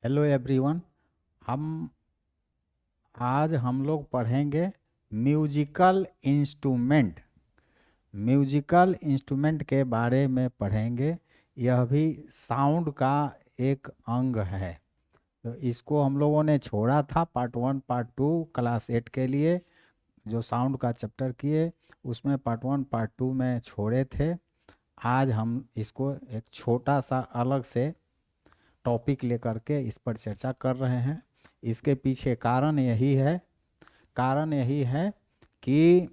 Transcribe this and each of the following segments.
Hello everyone. हम आज हम लोग पढ़ेंगे म्यूजिकल इंस्ट्रूमेंट। म्यूजिकल इंस्ट्रूमेंट के बारे में पढ़ेंगे। यह भी साउंड का एक अंग है। तो इसको हम लोगों ने छोड़ा था पार्ट 1 पार्ट 2 क्लास 8 के लिए, जो साउंड का चैप्टर किए उसमें पार्ट 1 पार्ट 2 में छोड़े थे। आज हम इसको एक छोटा सा अलग से टॉपिक लेकर के इस पर चर्चा कर रहे हैं। इसके पीछे कारण यही है कि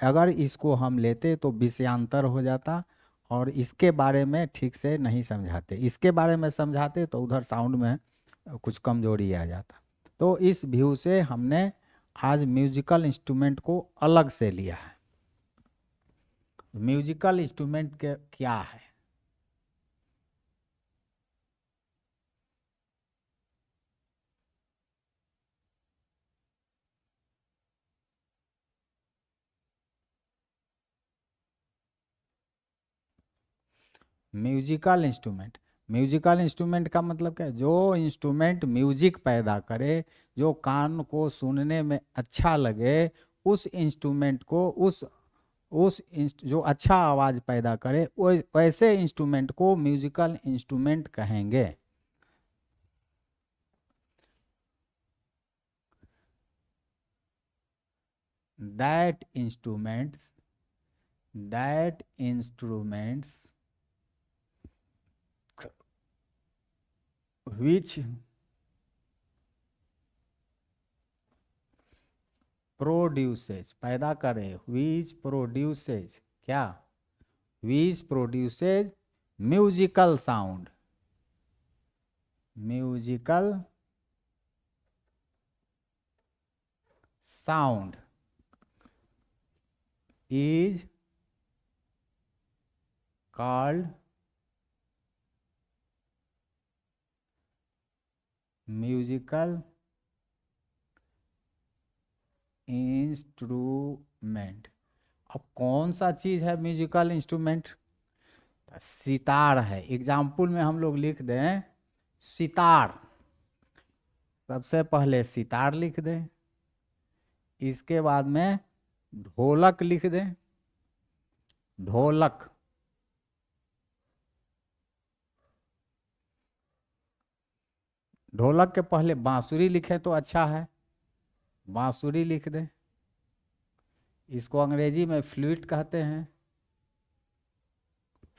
अगर इसको हम लेते तो विषयांतर हो जाता और इसके बारे में ठीक से नहीं समझाते। इसके बारे में समझाते तो उधर साउंड में कुछ कमजोरी आ जाता। तो इस व्यू से हमने आज म्यूजिकल इंस्ट्रूमेंट को अलग से लिया है। म्यूजिकल इंस्ट्रूमेंट के क्या है? म्यूजिकल इंस्ट्रूमेंट का मतलब क्या है? जो इंस्ट्रूमेंट म्यूजिक पैदा करे, जो कान को सुनने में अच्छा लगे, उस इंस्ट्रूमेंट को जो अच्छा आवाज पैदा करे वैसे इंस्ट्रूमेंट को म्यूजिकल इंस्ट्रूमेंट कहेंगे। दैट इंस्ट्रूमेंट्स which प्रोड्यूसेज पैदा करे, which प्रोड्यूसेज क्या? which produces musical sound is called musical instrument. अब कौन सा चीज है म्यूजिकल इंस्ट्रूमेंट? सितार है। एग्जाम्पल में हम लोग लिख दें सितार, सबसे पहले सितार लिख दें, इसके बाद में ढोलक लिख दें, ढोलक, ढोलक के पहले बांसुरी लिखें तो अच्छा है, बांसुरी लिख दें, इसको अंग्रेजी में फ्लूट कहते हैं,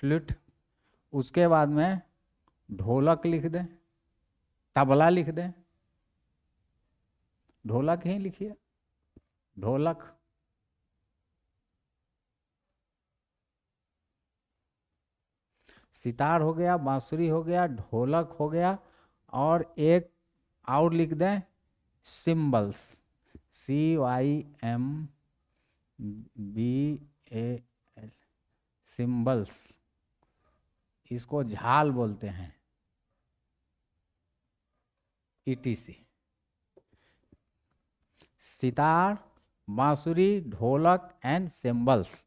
फ्लूट। उसके बाद में ढोलक लिख दें, तबला लिख दें, ढोलक ही लिखिए, ढोलक। सितार हो गया, बांसुरी हो गया, ढोलक हो गया, और एक और लिख दें सिम्बल्स, CYMBAL, सिम्बल्स। इसको झाल बोलते हैं, ETC। सितार, बांसुरी, ढोलक एंड सिम्बल्स,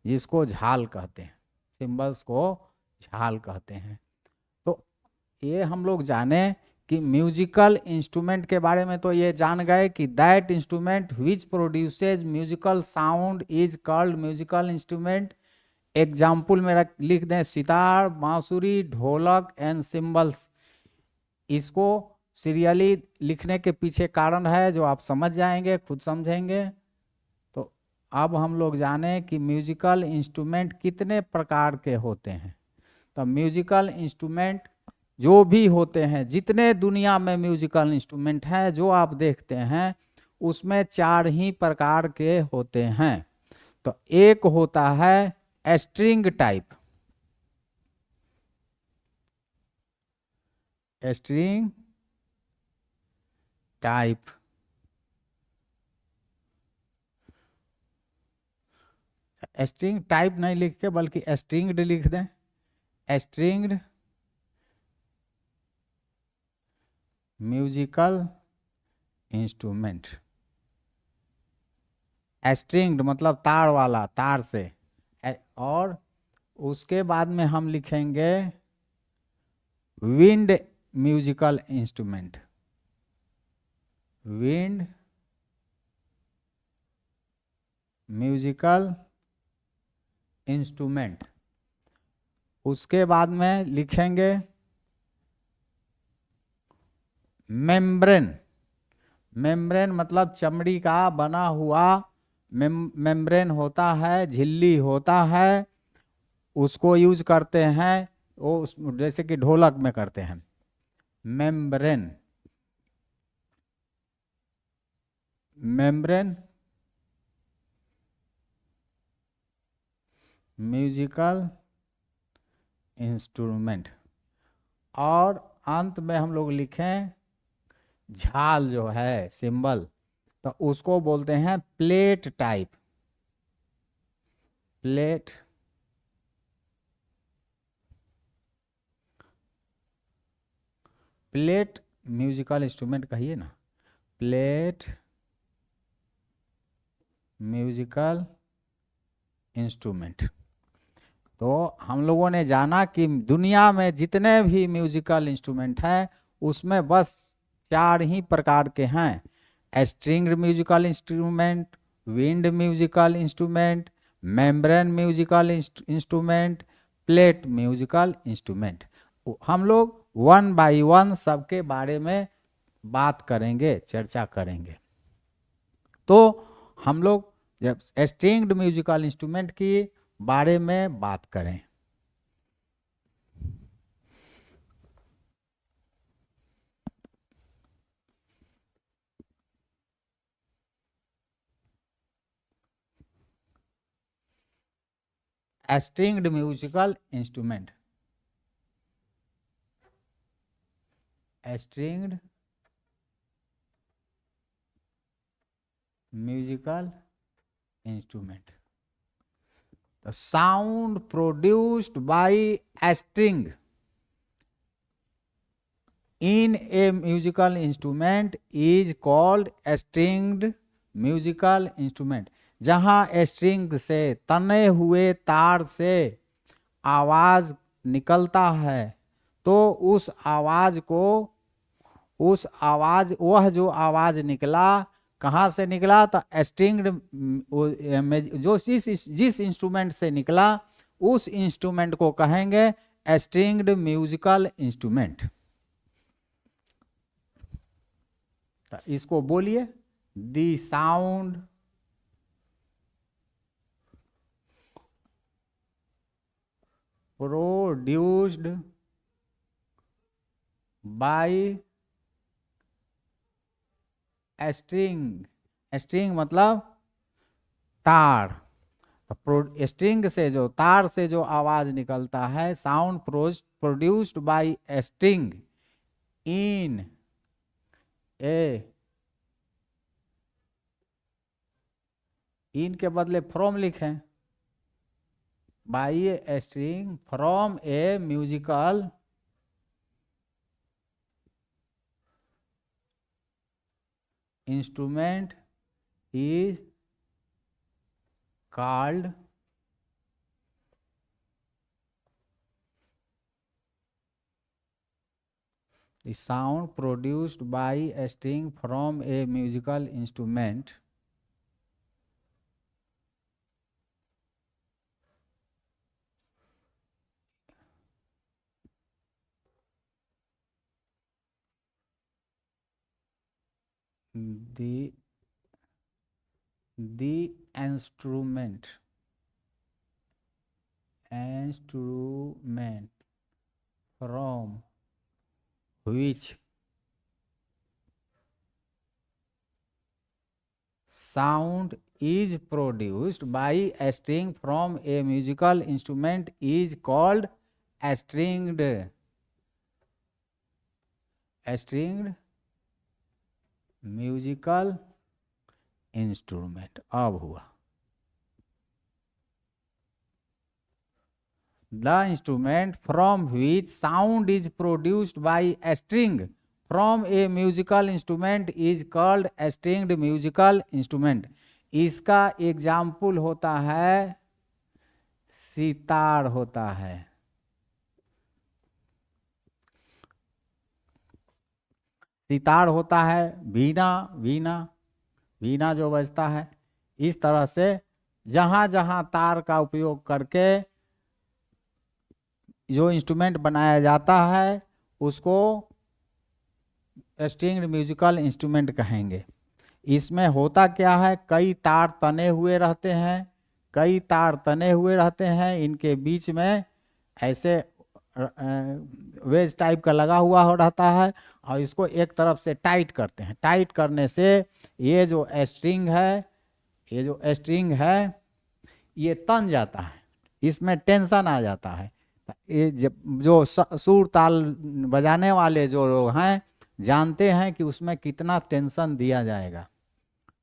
जिसको झाल कहते हैं, सिम्बल्स को झाल कहते हैं। तो ये हम लोग जाने कि म्यूजिकल इंस्ट्रूमेंट के बारे में तो ये जान गए कि that instrument which produces musical sound is called musical instrument. Example में लिख दें सितार, बांसुरी, ढोलक एंड सिम्बल्स। इसको सीरियली लिखने के पीछे कारण है जो आप समझ जाएंगे, खुद समझेंगे। तो अब हम लोग जाने कि म्यूजिकल इंस्ट्रूमेंट कितने प्रकार के होते हैं। तो म्यूजिकल इंस्ट्रूमेंट जो भी होते हैं, जितने दुनिया में म्यूजिकल इंस्ट्रूमेंट हैं जो आप देखते हैं, उसमें 4 ही प्रकार के होते हैं। तो एक होता है string type, string type, string type नहीं लिख के बल्कि स्ट्रिंग्ड लिख दें, स्ट्रिंग्ड म्यूजिकल इंस्ट्रूमेंट। स्ट्रिंग्ड मतलब तार वाला, तार से। और उसके बाद में हम लिखेंगे wind musical instrument, wind musical instrument. उसके बाद में लिखेंगे मेम्ब्रेन। मेम्ब्रेन मतलब चमड़ी का बना हुआ मेम्ब्रेन होता है, झिल्ली होता है, उसको यूज करते हैं वो जैसे कि ढोलक में करते हैं। Membrane, membrane musical instrument. और अंत में हम लोग लिखें झाल जो है सिंबल, तो उसको बोलते हैं plate type, plate plate musical instrument कहिए ना, प्लेट म्यूजिकल इंस्ट्रूमेंट। तो हम लोगों ने जाना कि दुनिया में जितने भी म्यूजिकल इंस्ट्रूमेंट हैं उसमें बस 4 ही प्रकार के हैं, stringed musical instrument, wind musical instrument, membrane musical instrument, plate musical instrument. हम लोग 1 बाय 1 सबके बारे में बात करेंगे, चर्चा करेंगे। तो हम लोग जब स्ट्रिंग्ड म्यूजिकल इंस्ट्रूमेंट की बारे में बात करें, stringed musical instrument, stringed musical instrument, the sound produced by a string in a musical instrument is called a stringed musical instrument। जहां स्ट्रिंग से, तने हुए तार से आवाज निकलता है तो उस आवाज को, वह जो आवाज निकला कहाँ से निकला, तो स्ट्रिंग्ड जो जिस इंस्ट्रूमेंट से निकला उस इंस्ट्रूमेंट को कहेंगे स्ट्रिंग्ड म्यूजिकल इंस्ट्रूमेंट। तो इसको बोलिए, the sound produced by string. String मतलब तार, तो स्ट्रिंग से जो, तार से जो आवाज निकलता है, sound produced by string in a, in के बदले फ्रॉम लिखें, by a string from a musical instrument is called the sound produced by a string from a musical instrument the instrument from which sound is produced by a string from a musical instrument is called a stringed musical instrument. अब हुआ, the instrument from which sound is produced by a string from a musical instrument is called a stringed musical instrument। इसका example होता है सितार होता है, सितार होता है, वीणा, वीणा, वीणा जो बजता है। इस तरह से जहाँ जहाँ तार का उपयोग करके जो इंस्ट्रूमेंट बनाया जाता है उसको स्ट्रिंग्ड म्यूजिकल इंस्ट्रूमेंट कहेंगे। इसमें होता क्या है, कई तार तने हुए रहते हैं, कई तार तने हुए रहते हैं, इनके बीच में ऐसे वेज टाइप का लगा हुआ हो रहता है और इसको एक तरफ से टाइट करते हैं। टाइट करने से ये जो स्ट्रिंग है, ये जो स्ट्रिंग है ये तन जाता है, इसमें टेंशन आ जाता है। ये जो सुर ताल बजाने वाले जो लोग हैं जानते हैं कि उसमें कितना टेंशन दिया जाएगा,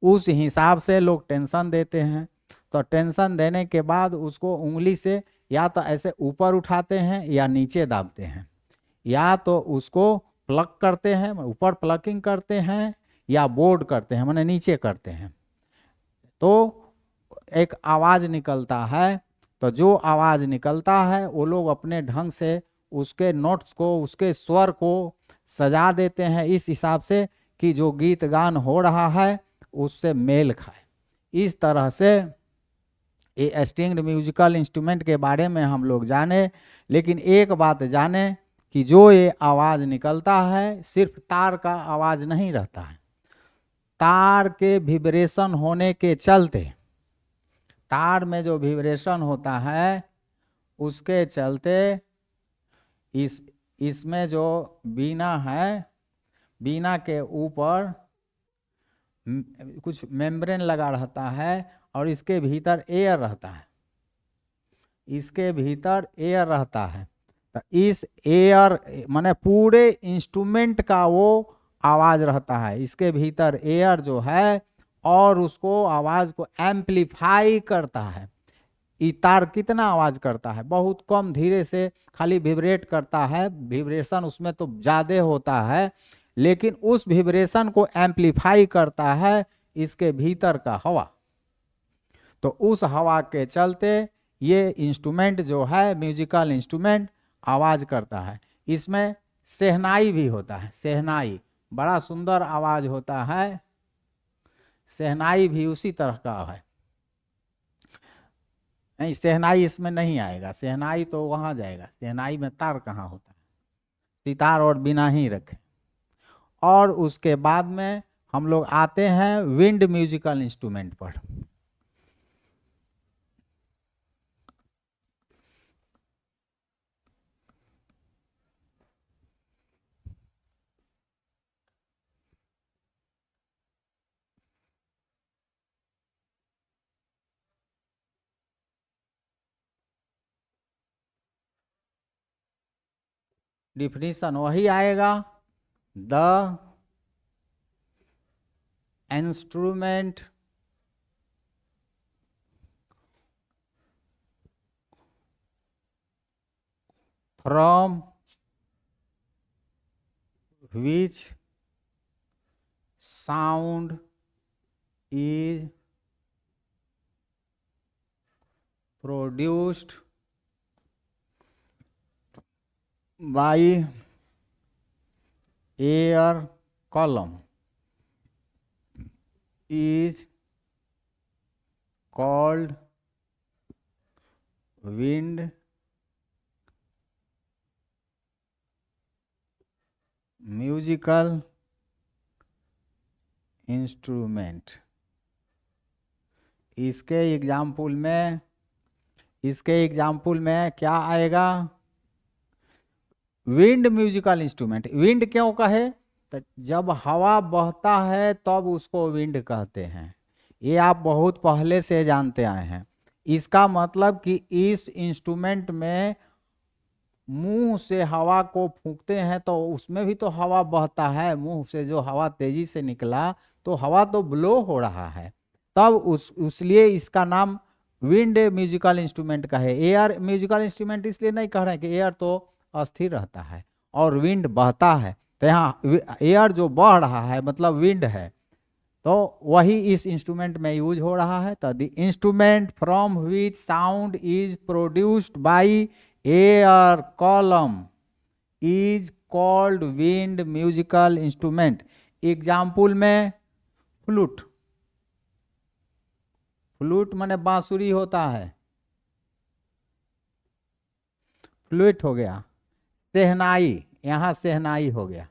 उस हिसाब से लोग टेंशन देते हैं। तो टेंशन देने के बाद उसको उंगली से या तो ऐसे ऊपर उठाते हैं या नीचे दाबते हैं, या तो उसको प्लग करते हैं, ऊपर प्लकिंग करते हैं, या बोर्ड करते हैं माने नीचे करते हैं, तो एक आवाज़ निकलता है। तो जो आवाज़ निकलता है वो लोग अपने ढंग से उसके नोट्स को, उसके स्वर को सजा देते हैं इस हिसाब से कि जो गीत गान हो रहा है उससे मेल खाए। इस तरह से ये स्ट्रिंग्ड म्यूजिकल इंस्ट्रूमेंट के बारे में हम लोग जाने। लेकिन एक बात जाने कि जो ये आवाज़ निकलता है सिर्फ तार का आवाज़ नहीं रहता है, तार के विब्रेशन होने के चलते, तार में जो विब्रेशन होता है उसके चलते इसमें जो बीना है, बीना के ऊपर कुछ मेम्ब्रेन लगा रहता है और इसके भीतर एयर रहता है, इसके भीतर एयर रहता है। तो इस एयर माने पूरे इंस्ट्रूमेंट का वो आवाज़ रहता है, इसके भीतर एयर जो है और उसको आवाज़ को एम्पलीफाई करता है। ये तार कितना आवाज़ करता है, बहुत कम, धीरे से खाली विब्रेट करता है, विब्रेशन उसमें तो ज़्यादा होता है, लेकिन उस विब्रेशन को एम्पलीफाई करता है इसके भीतर का हवा। तो उस हवा के चलते ये इंस्ट्रूमेंट जो है म्यूजिकल इंस्ट्रूमेंट आवाज़ करता है। इसमें शहनाई भी होता है, शहनाई बड़ा सुंदर आवाज़ होता है, शहनाई भी उसी तरह का है। नहीं, शहनाई इसमें नहीं आएगा, शहनाई तो वहाँ जाएगा, शहनाई में तार कहाँ होता है, सितार और बीना ही रखें। और उसके बाद में हम लोग आते हैं विंड म्यूजिकल इंस्ट्रूमेंट पर। डिफिनीशन वही आएगा, the instrument from which sound is produced by air column is called wind musical instrument. इसके एग्जाम्पल में क्या आएगा, विंड म्यूजिकल इंस्ट्रूमेंट। विंड क्यों कहे, तो जब हवा बहता है तब उसको विंड कहते हैं, ये आप बहुत पहले से जानते आए हैं। इसका मतलब कि इस इंस्ट्रूमेंट में मुंह से हवा को फूंकते हैं तो उसमें भी तो हवा बहता है, मुंह से जो हवा तेजी से निकला तो हवा तो ब्लो हो रहा है, तब उसलिए इसका नाम विंड म्यूजिकल इंस्ट्रूमेंट का है। एयर म्यूजिकल इंस्ट्रूमेंट इसलिए नहीं कह रहे हैं कि एयर तो अस्थिर रहता है और विंड बहता है, तो यहाँ एयर जो बह रहा है मतलब विंड है, तो वही इस इंस्ट्रूमेंट में यूज हो रहा है। तो the instrument from which sound is produced by air column is called wind musical instrument. Example में फ्लूट, फ्लूट माने बांसुरी होता है, फ्लूट हो गया। शहनाई, यहाँ शहनाई हो गया,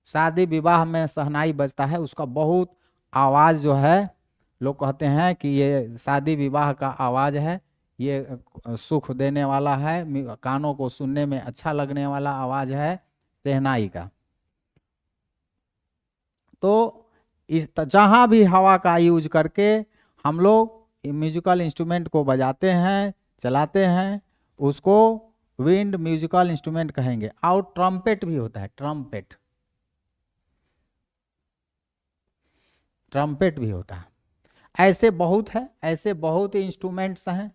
शादी विवाह में शहनाई बजता है, उसका बहुत आवाज जो है, लोग कहते हैं कि ये शादी विवाह का आवाज है, ये सुख देने वाला है, कानों को सुनने में अच्छा लगने वाला आवाज है शहनाई का। तो इस जहाँ भी हवा का यूज करके हम लोग म्यूजिकल इंस्ट्रूमेंट को बजाते हैं, चलाते हैं, उसको विंड म्यूजिकल इंस्ट्रूमेंट कहेंगे। और ट्रम्पेट भी होता है, ट्रम्पेट, ट्रम्पेट भी होता है। ऐसे बहुत है, ऐसे बहुत इंस्ट्रूमेंट्स हैं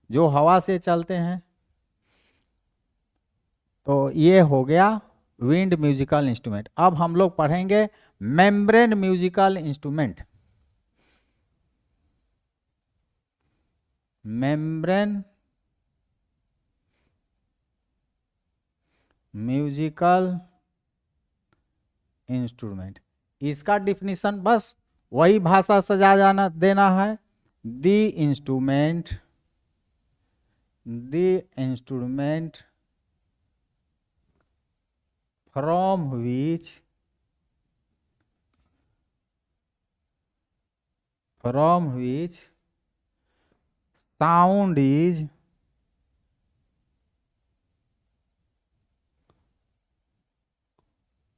जो हवा से चलते हैं। तो ये हो गया विंड म्यूजिकल इंस्ट्रूमेंट। अब हम लोग पढ़ेंगे membrane musical instrument. Membrane musical instrument, इसका डिफिनीशन बस वही भाषा सजा जाना देना है। The instrument from which sound is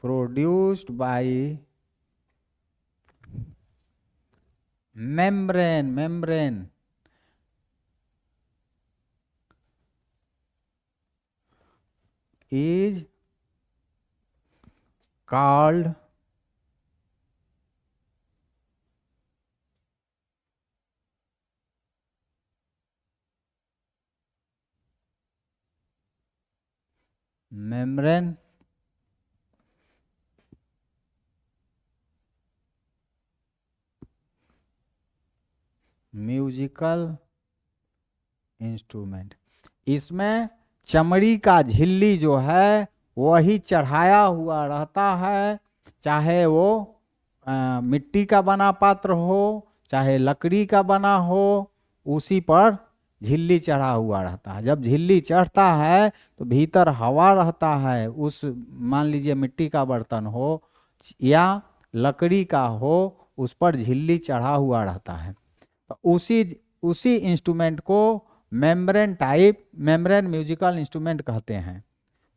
produced by membrane is called membrane musical instrument. इसमें चमड़ी का झिल्ली जो है वही चढ़ाया हुआ रहता है, चाहे वो मिट्टी का बना पात्र हो चाहे लकड़ी का बना हो, उसी पर झिल्ली चढ़ा हुआ रहता है। जब झिल्ली चढ़ता है तो भीतर हवा रहता है, उस मान लीजिए मिट्टी का बर्तन हो या लकड़ी का हो, उस पर झिल्ली चढ़ा हुआ रहता है। तो उसी इंस्ट्रूमेंट को मेम्ब्रेन म्यूजिकल इंस्ट्रूमेंट कहते हैं।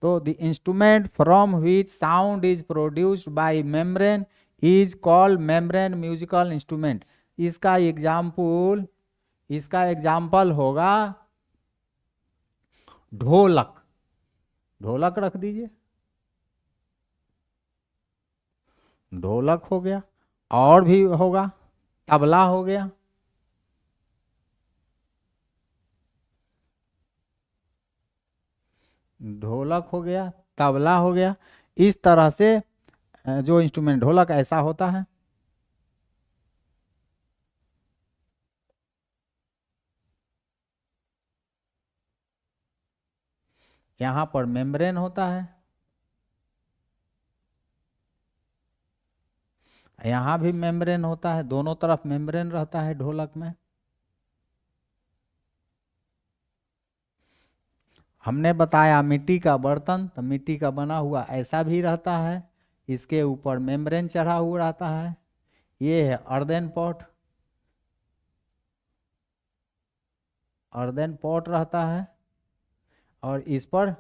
तो the instrument from which sound is produced by membrane is called membrane musical instrument. इसका एग्जाम्पल होगा ढोलक। ढोलक रख दीजिए, ढोलक हो गया। और भी होगा, तबला हो गया, ढोलक हो गया, तबला हो गया। इस तरह से जो इंस्ट्रूमेंट, ढोलक ऐसा होता है, यहाँ पर मेम्ब्रेन होता है, यहाँ भी मेम्ब्रेन होता है, दोनों तरफ मेम्ब्रेन रहता है ढोलक में। हमने बताया मिट्टी का बर्तन, तो मिट्टी का बना हुआ ऐसा भी रहता है, इसके ऊपर मेम्ब्रेन चढ़ा हुआ रहता है। ये है अर्देन पॉट, अर्देन पॉट रहता है और इस पर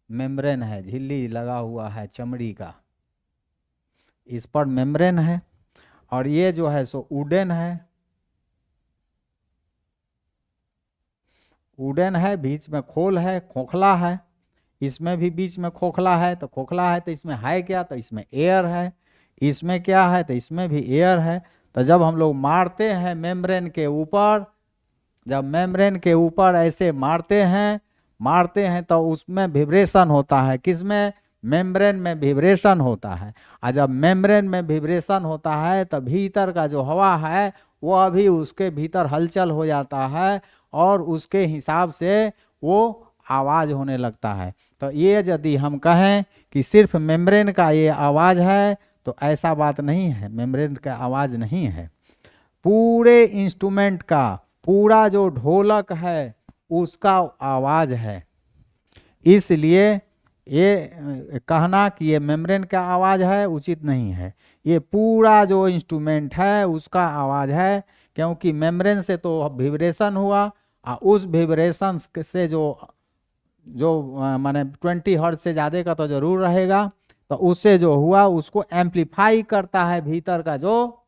मेम्ब्रेन है, झिल्ली लगा हुआ है चमड़ी का, इस पर मेम्ब्रेन है। और ये जो है सो वुडन है, वुडन है, बीच में खोल है, खोखला है, इसमें भी बीच में खोखला है। तो खोखला है तो इसमें है क्या, तो इसमें एयर है। इसमें क्या है, तो इसमें भी एयर है। तो जब हम लोग मारते हैं मेम्ब्रेन के ऊपर, जब मेम्ब्रेन के ऊपर ऐसे मारते हैं तो उसमें विब्रेशन होता है। किसमें, मेम्ब्रेन में विब्रेशन होता है। और जब मेम्ब्रेन में विब्रेशन होता है तो भीतर का जो हवा है वो अभी उसके भीतर हलचल हो जाता है और उसके हिसाब से वो आवाज़ होने लगता है। तो ये यदि हम कहें कि सिर्फ मेम्ब्रेन का ये आवाज़ है तो ऐसा बात नहीं है, मेम्ब्रेन का आवाज़ नहीं है, पूरे इंस्ट्रूमेंट का, पूरा जो ढोलक है उसका आवाज़ है। इसलिए ये कहना कि ये मेम्ब्रेन का आवाज़ है उचित नहीं है, ये पूरा जो इंस्ट्रूमेंट है उसका आवाज़ है, क्योंकि मेम्ब्रेन से तो वाइब्रेशन हुआ और उस वाइब्रेशन से जो माने 20 हर्ट्ज से ज़्यादा का तो ज़रूर रहेगा, तो उससे जो हुआ उसको एम्पलीफाई करता है भीतर का, जो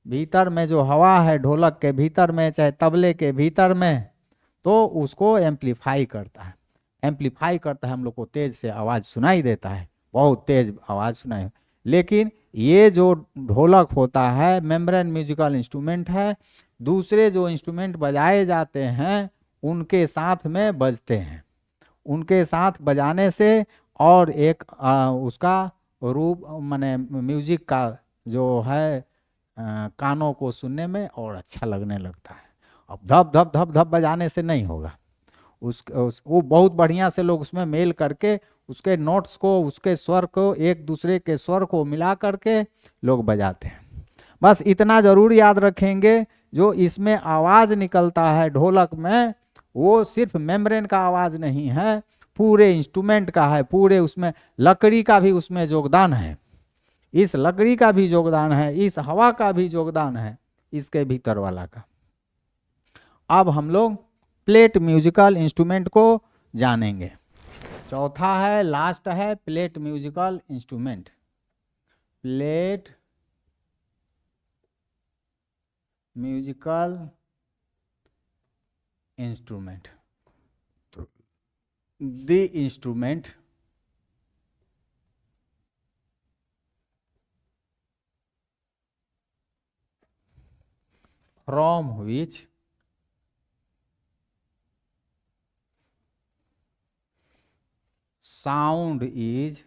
भीतर में जो हवा है ढोलक के भीतर में चाहे तबले के भीतर में, तो उसको एम्पलीफाई करता है, एम्पलीफाई करता है, हम लोग को तेज से आवाज़ सुनाई देता है, बहुत तेज आवाज़ सुनाई। लेकिन ये जो ढोलक होता है मेम्ब्रेन म्यूजिकल इंस्ट्रूमेंट है, दूसरे जो इंस्ट्रूमेंट बजाए जाते हैं उनके साथ में बजते हैं, उनके साथ बजाने से और एक उसका रूप माने म्यूजिक का जो है कानों को सुनने में और अच्छा लगने लगता है। अब धप धप धप धप बजाने से नहीं होगा, वो बहुत बढ़िया से लोग उसमें मेल करके उसके नोट्स को, उसके स्वर को, एक दूसरे के स्वर को मिला करके लोग बजाते हैं। बस इतना जरूर याद रखेंगे, जो इसमें आवाज़ निकलता है ढोलक में वो सिर्फ मेम्ब्रेन का आवाज़ नहीं है, पूरे इंस्ट्रूमेंट का है, पूरे उसमें लकड़ी का भी उसमें योगदान है, इस लकड़ी का भी योगदान है, इस हवा का भी योगदान है, इसके भीतर वाला का। अब हम लोग प्लेट म्यूजिकल इंस्ट्रूमेंट को जानेंगे। चौथा है, लास्ट है plate musical instrument. Plate musical instrument, the instrument from which sound is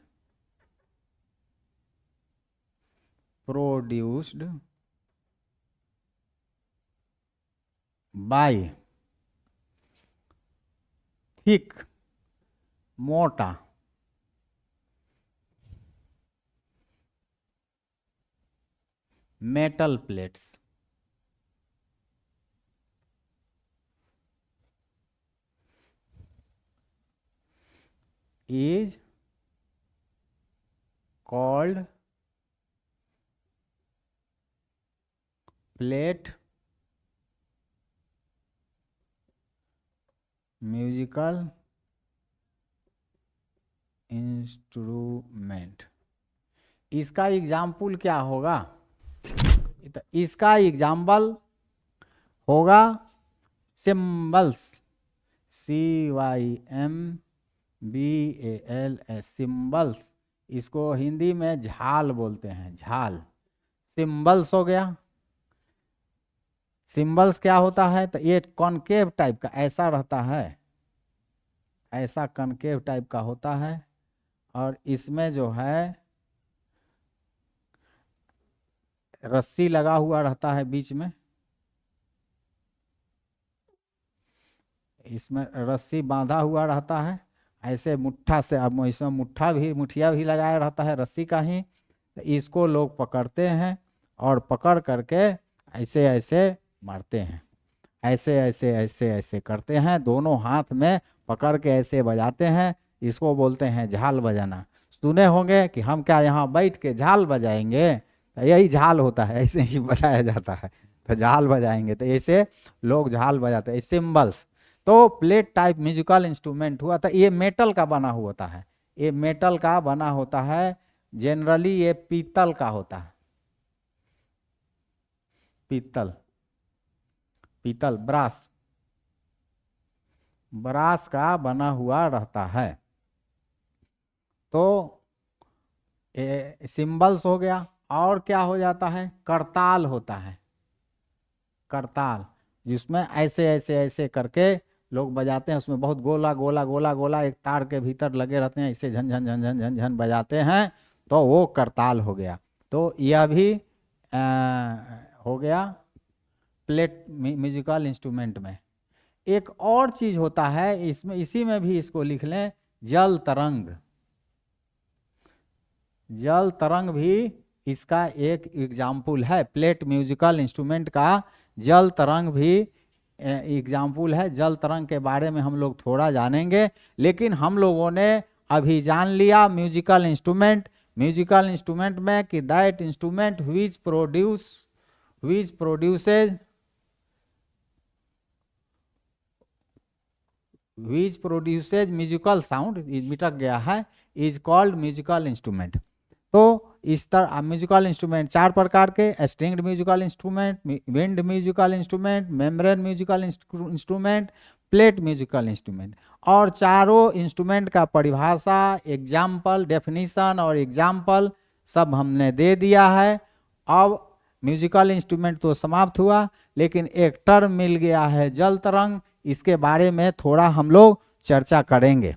produced by thick, मोटा metal plates is called plate musical instrument. इसका एग्जाम्पल क्या होगा? इसका एग्जाम्पल होगा सिम्बल्स, CYMBALS, सिम्बल्स। इसको हिंदी में झाल बोलते हैं, झाल, सिम्बल्स हो गया। सिम्बल्स क्या होता है? तो ये कॉनकेव टाइप का ऐसा रहता है, ऐसा कॉनकेव टाइप का होता है, और इसमें जो है रस्सी लगा हुआ रहता है बीच में, इसमें रस्सी बांधा हुआ रहता है ऐसे मुट्ठा से। अब इसमें मुठिया भी लगाया रहता है रस्सी का ही। तो इसको लोग पकड़ते हैं और पकड़ करके ऐसे ऐसे मारते हैं, ऐसे ऐसे ऐसे ऐसे करते हैं, दोनों हाथ में पकड़ के ऐसे बजाते हैं। इसको बोलते हैं झाल बजाना। सुने होंगे कि हम क्या यहाँ बैठ के झाल बजाएंगे, तो यही झाल होता है, ऐसे ही बजाया जाता है। तो झाल बजाएंगे, तो ऐसे लोग झाल बजाते हैं, सिम्बल्स। तो प्लेट टाइप म्यूजिकल इंस्ट्रूमेंट हुआ था, ये मेटल का बना हुआ होता है, ये मेटल का बना होता है, जनरली ये पीतल का होता है, पीतल, पीतल ब्रास, ब्रास का बना हुआ रहता है। तो सिंबल्स हो गया। और क्या हो जाता है? करताल होता है, करताल, जिसमें ऐसे ऐसे ऐसे करके लोग बजाते हैं, उसमें बहुत गोला गोला गोला गोला एक तार के भीतर लगे रहते हैं, इससे झन झन झन झन झन झन बजाते हैं, तो वो करताल हो गया। तो यह भी हो गया प्लेट म्यूजिकल इंस्ट्रूमेंट में। एक और चीज होता है इसमें, इसी में भी इसको लिख लें, जल तरंग। जल तरंग भी इसका एक एग्जाम्पल है, प्लेट म्यूजिकल इंस्ट्रूमेंट का जल तरंग भी एग्जाम्पल है। जल तरंग के बारे में हम लोग थोड़ा जानेंगे, लेकिन हम लोगों ने अभी जान लिया म्यूजिकल इंस्ट्रूमेंट। म्यूजिकल इंस्ट्रूमेंट में कि that instrument which produces musical sound, मिटक गया है, इज कॉल्ड म्यूजिकल इंस्ट्रूमेंट। तो इस तरह म्यूजिकल इंस्ट्रूमेंट चार प्रकार के, stringed musical instrument, wind musical instrument, membrane musical instrument, plate musical instrument. और चारों इंस्ट्रूमेंट का परिभाषा, एग्जाम्पल, डेफिनीशन और एग्जाम्पल सब हमने दे दिया है। अब म्यूजिकल इंस्ट्रूमेंट तो समाप्त हुआ, लेकिन एक टर्म मिल गया है जल तरंग, इसके बारे में थोड़ा हम लोग चर्चा करेंगे।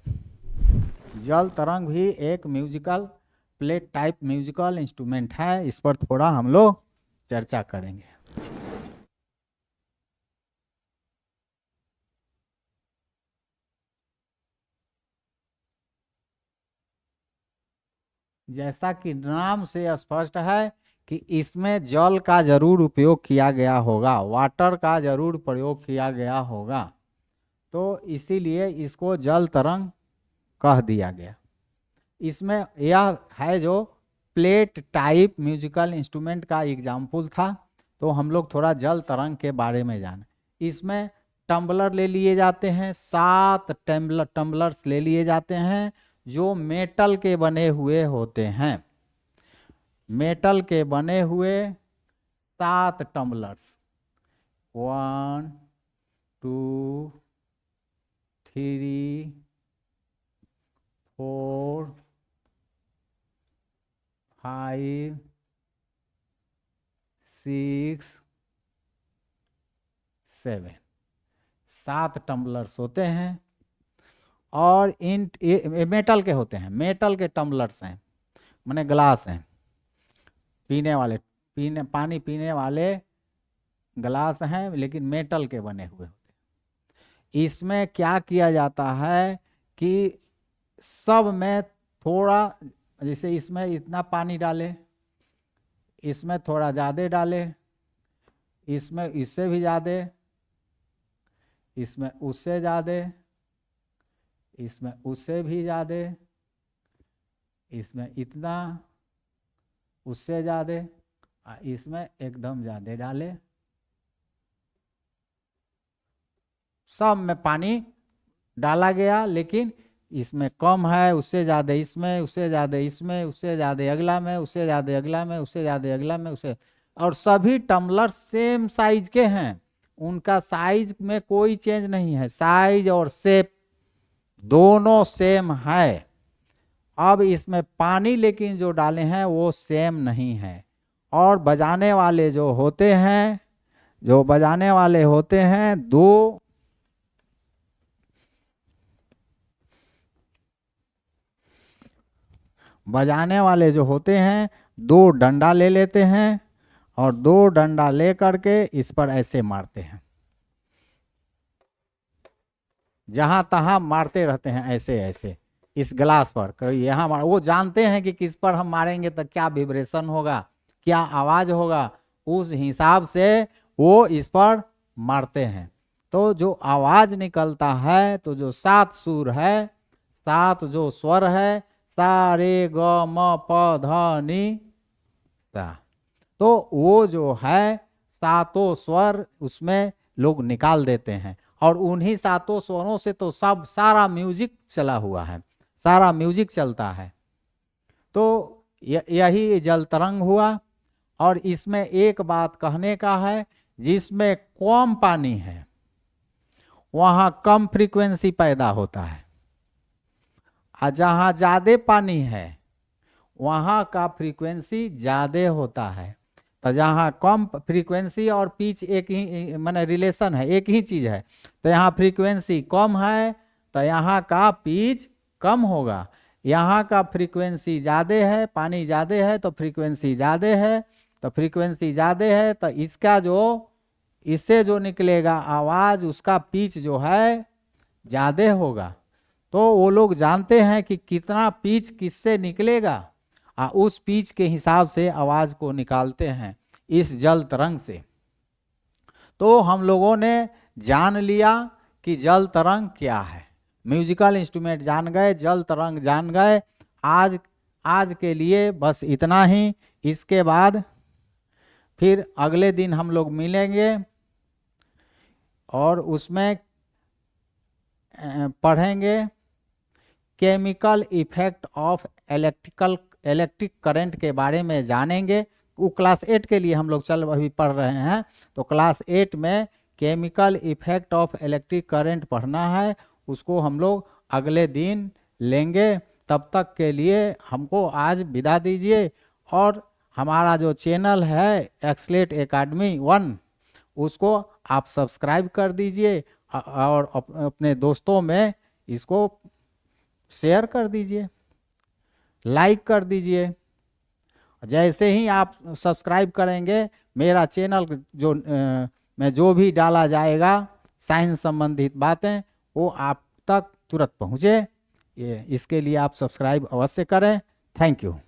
जल तरंग भी एक musical plate type musical instrument है, इस पर थोड़ा हम लोग चर्चा करेंगे। जैसा कि नाम से स्पष्ट है कि इसमें जल का जरूर उपयोग किया गया होगा, वाटर का जरूर प्रयोग किया गया होगा, तो इसीलिए इसको जल तरंग कह दिया गया। इसमें यह है जो प्लेट टाइप म्यूजिकल इंस्ट्रूमेंट का एग्जाम्पल था, तो हम लोग थोड़ा जल तरंग के बारे में जाने। इसमें टम्बलर ले लिए जाते हैं, 7 टम्बलर्स ले लिए जाते हैं जो मेटल के बने हुए होते हैं। मेटल के बने हुए 7 टम्बलर्स, 1 2 3 4 5 6 7 7 टम्बलर्स होते हैं। और इन मेटल के होते हैं, मेटल के टम्बलर्स हैं, माने ग्लास हैं, पीने वाले, पानी पीने वाले ग्लास हैं, लेकिन मेटल के बने हुए होते हैं। इसमें क्या किया जाता है कि सब में थोड़ा, जैसे इसमें इतना पानी डाले, इसमें थोड़ा ज़्यादा डाले, इसमें इससे भी ज़्यादा, इसमें उससे ज़्यादा, इसमें उससे भी ज़्यादा, इसमें इतना, उससे ज़्यादा, इसमें एकदम ज़्यादा डाले। सब में पानी डाला गया, लेकिन इसमें कम है, उससे ज़्यादा इसमें, उससे ज़्यादा इसमें, उससे ज़्यादा अगला में, उससे ज़्यादा अगला में, उससे ज़्यादा अगला में, उससे। और सभी टम्बलर सेम साइज के हैं, उनका साइज में कोई चेंज नहीं है, साइज और शेप दोनों सेम है। अब इसमें पानी लेकिन जो डाले हैं वो सेम नहीं है। और बजाने वाले जो होते हैं, दो बजाने वाले जो होते हैं 2 डंडा ले लेते हैं, और 2 डंडा ले करके इस पर ऐसे मारते हैं, जहां तहां मारते रहते हैं, ऐसे ऐसे इस ग्लास पर। कभी यहाँ वो जानते हैं कि किस पर हम मारेंगे तो क्या विब्रेशन होगा, क्या आवाज होगा, उस हिसाब से वो इस पर मारते हैं। तो जो आवाज निकलता है, तो जो 7 सुर है, 7 जो स्वर है, सा रे ग म प ध नि सा, तो वो जो है 7 स्वर उसमें लोग निकाल देते हैं। और उन्हीं 7 स्वरों से तो सब सारा म्यूजिक चला हुआ है, सारा म्यूजिक चलता है। तो यही जल तरंग हुआ। और इसमें एक बात कहने का है, जिसमें कम पानी है वहां कम फ्रीक्वेंसी पैदा होता है, और जहां ज्यादा पानी है वहां का फ्रीक्वेंसी ज्यादा होता है। तो जहाँ कम फ्रीक्वेंसी और पिच एक ही माने रिलेशन है, एक ही चीज़ है, तो यहाँ फ्रीक्वेंसी कम है तो यहाँ का पिच कम होगा। यहाँ का फ्रीक्वेंसी ज़्यादा है, पानी ज़्यादा है तो फ्रीक्वेंसी ज़्यादा है, तो फ्रीक्वेंसी ज़्यादा है तो इसका जो इससे जो निकलेगा आवाज़, उसका पिच जो है ज़्यादा होगा। तो वो लोग जानते हैं कि कितना पिच किससे निकलेगा, उस पिच के हिसाब से आवाज़ को निकालते हैं इस जल तरंग से। तो हम लोगों ने जान लिया कि जल तरंग क्या है, म्यूजिकल इंस्ट्रूमेंट जान गए, जल तरंग जान गए। आज के लिए बस इतना ही। इसके बाद फिर अगले दिन हम लोग मिलेंगे और उसमें पढ़ेंगे chemical effect of electric current के बारे में जानेंगे। वो क्लास 8 के लिए हम लोग अभी पढ़ रहे हैं, तो क्लास 8 में chemical effect of electric current पढ़ना है, उसको हम लोग अगले दिन लेंगे। तब तक के लिए हमको आज विदा दीजिए। और हमारा जो चैनल है एक्सलेट एकेडमी 1, उसको आप सब्सक्राइब कर दीजिए और अपने दोस्तों में इसको शेयर कर दीजिए, लाइक कर दीजिए। जैसे ही आप सब्सक्राइब करेंगे, मेरा चैनल में जो भी डाला जाएगा साइंस संबंधित बातें, वो आप तक तुरंत पहुँचे। इसके लिए आप सब्सक्राइब अवश्य करें। Thank you.